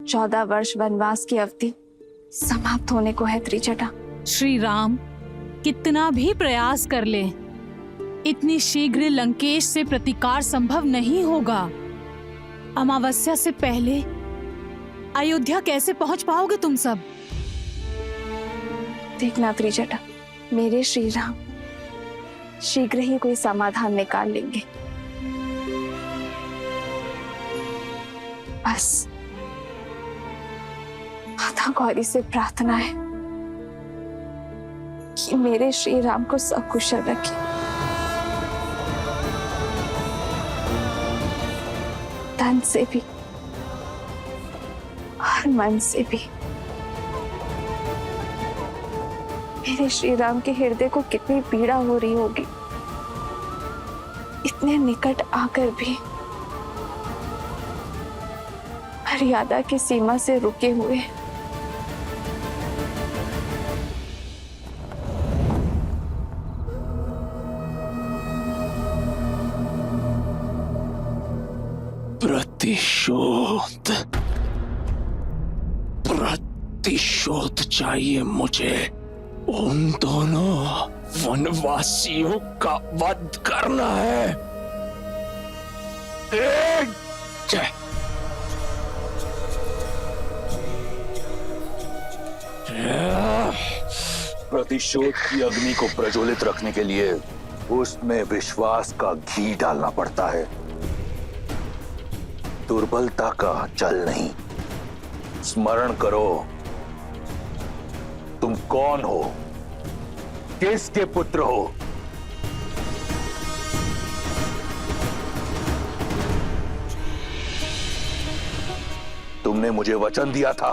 14 वर्ष वनवास की अवधि समाप्त होने को है त्रिजटा। श्री राम कितना भी प्रयास कर ले, इतनी शीघ्र लंकेश से प्रतिकार संभव नहीं होगा। अमावस्या से पहले अयोध्या कैसे पहुंच पाओगे तुम सब? देखना त्रिजटा, मेरे श्री राम शीघ्र ही कोई समाधान निकाल लेंगे। बस माता गौरी से प्रार्थना है कि मेरे श्री राम को सकुशल रखे। तन से भी और मन से भी। मेरे श्री राम के हृदय को कितनी पीड़ा हो रही होगी, इतने निकट आकर भी मर्यादा की सीमा से रुके हुए। प्रतिशोध, प्रतिशोध चाहिए मुझे। उन दोनों वनवासियों का वध करना है। प्रतिशोध की अग्नि को प्रज्वलित रखने के लिए उसमें विश्वास का घी डालना पड़ता है, दुर्बलता का जल नहीं। स्मरण करो, तुम कौन हो, किसके पुत्र हो? तुमने मुझे वचन दिया था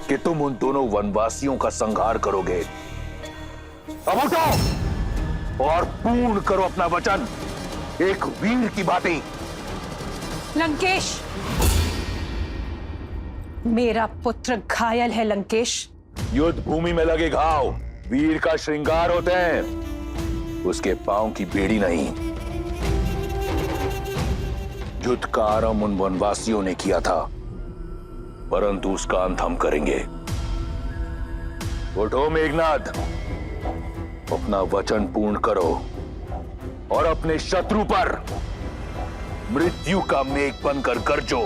कि तुम उन दोनों वनवासियों का संहार करोगे। अब उठो और पूर्ण करो अपना वचन, एक वीर की भांति। लंकेश, मेरा पुत्र घायल है। लंकेश, युद्ध भूमि में लगे घाव वीर का श्रृंगार होते हैं, उसके पांव की बेड़ी नहीं। युद्ध का आरंभ उन वनवासियों ने किया था, परंतु उसका अंत हम करेंगे। उठो मेघनाद, अपना वचन पूर्ण करो और अपने शत्रु पर मृत्यु का मेघ बनकर गरजो,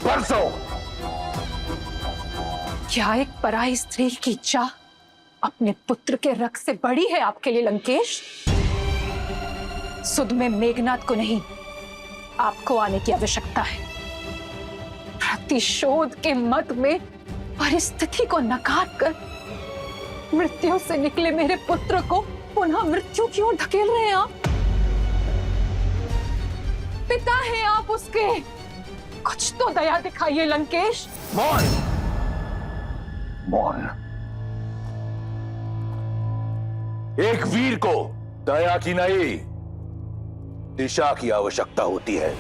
बरसो। क्या एक पराई स्त्री की इच्छा अपने पुत्र के रक्त से बड़ी है आपके लिए लंकेश? सुध में मेघनाद को नहीं, आपको आने की आवश्यकता है। प्रतिशोध के मद में परिस्थिति को नकार कर मृत्यु से निकले मेरे पुत्र को पुनः मृत्यु की ओर धकेल रहे हैं आप। पिता हैं आप उसके, कुछ तो दया दिखाइए लंकेश। मौन, मौन। एक वीर को दया की नहीं, दिशा की आवश्यकता होती है।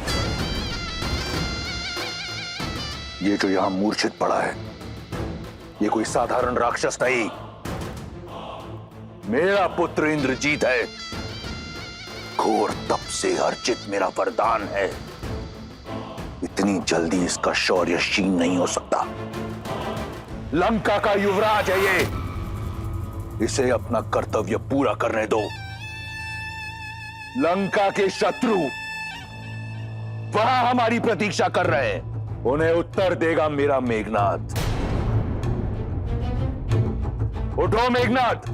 ये जो यहां मूर्छित पड़ा है, ये कोई साधारण राक्षस नहीं, मेरा पुत्र इंद्रजीत है। घोर तप से अर्जित मेरा वरदान है। इतनी जल्दी इसका शौर्य क्षीण नहीं हो सकता। लंका का युवराज है ये, इसे अपना कर्तव्य पूरा करने दो। लंका के शत्रु वहां हमारी प्रतीक्षा कर रहे हैं, उन्हें उत्तर देगा मेरा मेघनाद। उठो मेघनाद,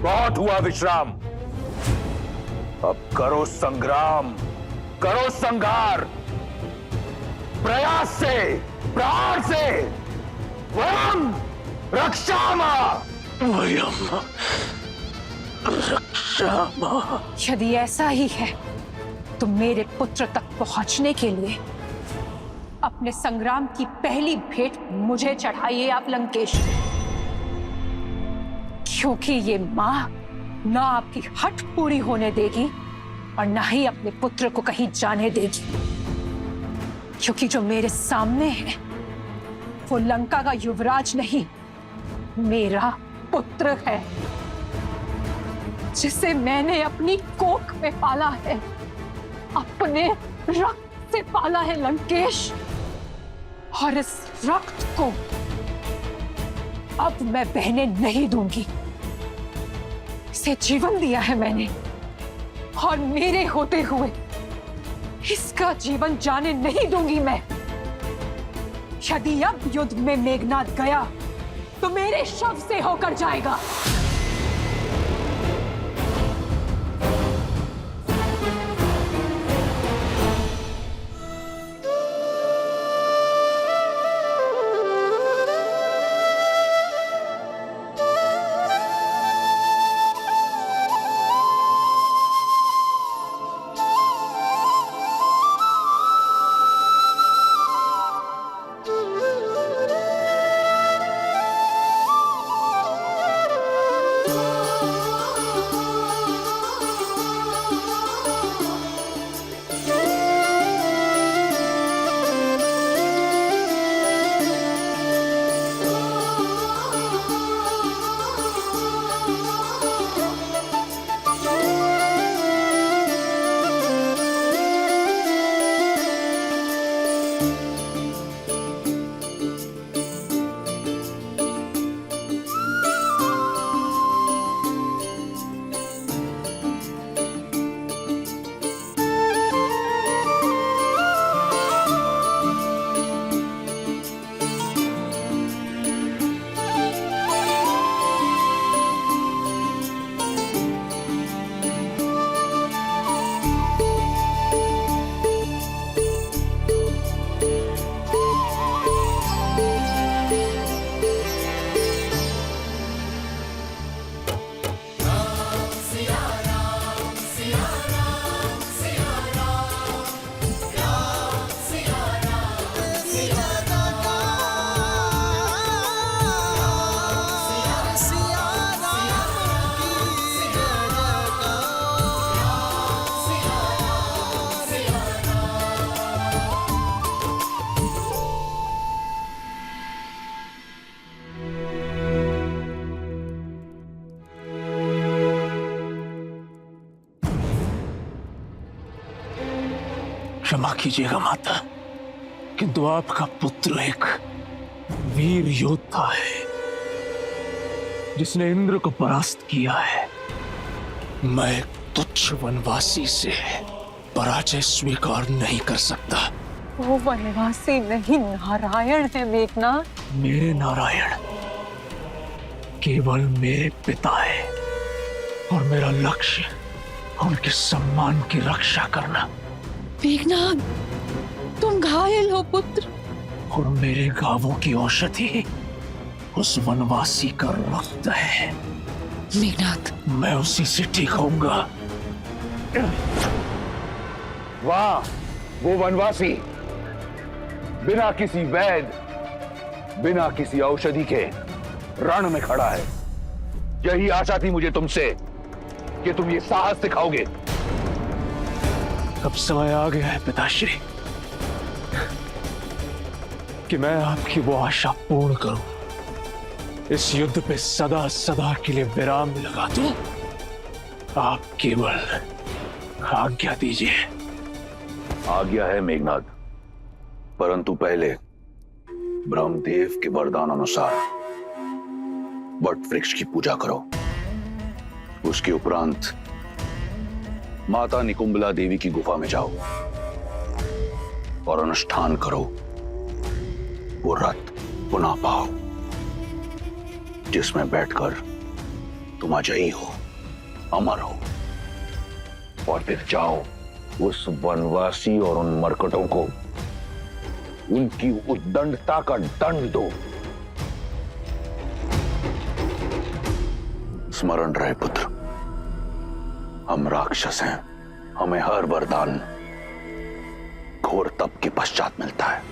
बहुत हुआ विश्राम, अब करो संग्राम, करो संघार, प्रयास से, प्राण से। वयम रक्षामा, वयम रक्षामा। यदि ऐसा ही है तो मेरे पुत्र तक पहुंचने के लिए अपने संग्राम की पहली भेंट मुझे चढ़ाइए आप लंकेश, क्योंकि ये मां ना आपकी हठ पूरी होने देगी और ना ही अपने पुत्र को कहीं जाने देगी। क्योंकि जो मेरे सामने है वो लंका का युवराज नहीं, मेरा पुत्र है, जिसे मैंने अपनी कोख में पाला है, अपने रक्त से पाला है लंकेश। और इस रक्त को अब मैं बहने नहीं दूंगी। इसे जीवन दिया है मैंने और मेरे होते हुए इसका जीवन जाने नहीं दूंगी मैं। यदि अब युद्ध में मेघनाद गया तो मेरे शव से होकर जाएगा। क्षमा कीजिएगा माता, किंतु आपका पुत्र एक वीर योद्धा है जिसने इंद्र को परास्त किया है। मैं एक तुच्छ वनवासी से पराजय स्वीकार नहीं कर सकता। वो वनवासी नहीं नारायण है मेघनाद। मेरे नारायण केवल मेरे पिता है और मेरा लक्ष्य उनके सम्मान की रक्षा करना। मेघनाद, तुम घायल हो पुत्र। और मेरे घावों की औषधि उस वनवासी का रक्त है। मेघनाद, मैं उसी से ठीक होऊंगा। वाह, वो वनवासी बिना किसी वैद, बिना किसी औषधि के रण में खड़ा है। यही आशा थी मुझे तुमसे कि तुम ये साहस दिखाओगे। अब समय आ गया है पिताश्री कि मैं आपकी वो आशा पूर्ण करूं। इस युद्ध पे सदा सदा के लिए विराम लगा दूं। आप केवल आज्ञा दीजिए। आज्ञा है मेघनाद, परंतु पहले ब्रह्मदेव के वरदान अनुसार वट वृक्ष की पूजा करो। उसके उपरांत माता निकुंबला देवी की गुफा में जाओ और अनुष्ठान करो। वो रथ पुनः पाओ जिसमें बैठकर तुम अजयी हो, अमर हो। और फिर जाओ उस वनवासी और उन मरकटों को उनकी उद्दंडता का दंड दो। स्मरण रहे पुत्र, हम राक्षस हैं। हमें हर वरदान घोर तप के पश्चात मिलता है।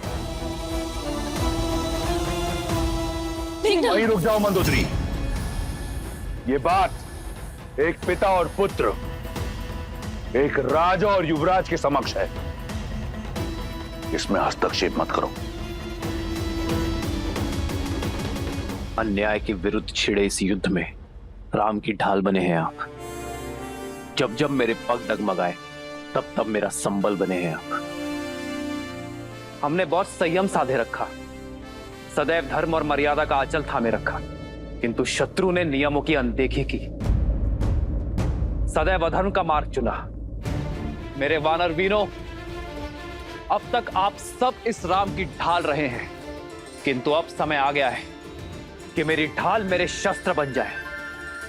वहीं रुक जाओ मंदोदरी। ये बात एक पिता और पुत्र, एक राजा और युवराज के समक्ष है। इसमें हस्तक्षेप मत करो। अन्याय के विरुद्ध छिड़े इस युद्ध में राम की ढाल बने हैं आप। जब जब मेरे पग डगमगाए तब तब मेरा संबल बने हैं आप। हमने बहुत संयम साधे रखा, सदैव धर्म और मर्यादा का आंचल थामे रखा, किंतु शत्रु ने नियमों की अनदेखी की, सदैव अधर्म का मार्ग चुना। मेरे वानर वीरों, अब तक आप सब इस राम की ढाल रहे हैं, किंतु अब समय आ गया है कि मेरी ढाल मेरे शस्त्र बन जाए,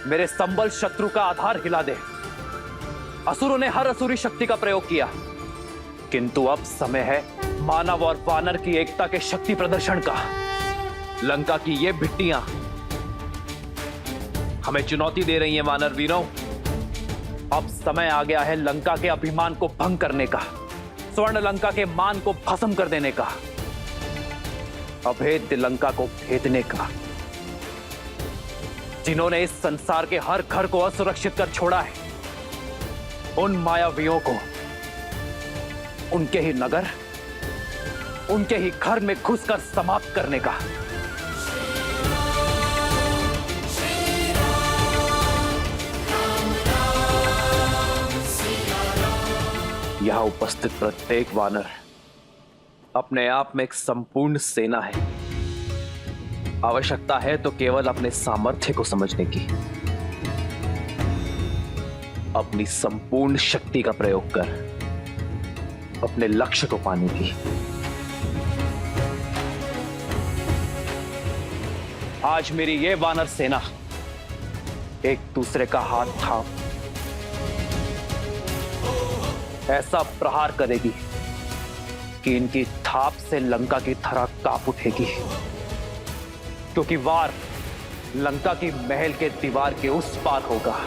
मेरे संबल शत्रु का आधार हिला दे। असुरों ने हर असुरी शक्ति का प्रयोग किया, किंतु अब समय है मानव और वानर की एकता के शक्ति प्रदर्शन का। लंका की ये भिट्टियां हमें चुनौती दे रही हैं वानर वीरों। अब समय आ गया है लंका के अभिमान को भंग करने का, स्वर्ण लंका के मान को भस्म कर देने का, अभेद्य लंका को भेदने का। जिन्होंने इस संसार के हर घर को असुरक्षित कर छोड़ा है, उन मायावियों को उनके ही नगर, उनके ही घर में घुसकर समाप्त करने का। यहां उपस्थित प्रत्येक वानर अपने आप में एक संपूर्ण सेना है। आवश्यकता है तो केवल अपने सामर्थ्य को समझने की, अपनी संपूर्ण शक्ति का प्रयोग कर अपने लक्ष्य को पाने की। आज मेरी ये वानर सेना एक दूसरे का हाथ थाम ऐसा प्रहार करेगी कि इनकी थाप से लंका की धरा कांप उठेगी, क्योंकि वार लंका की महल के दीवार के उस पार होगा।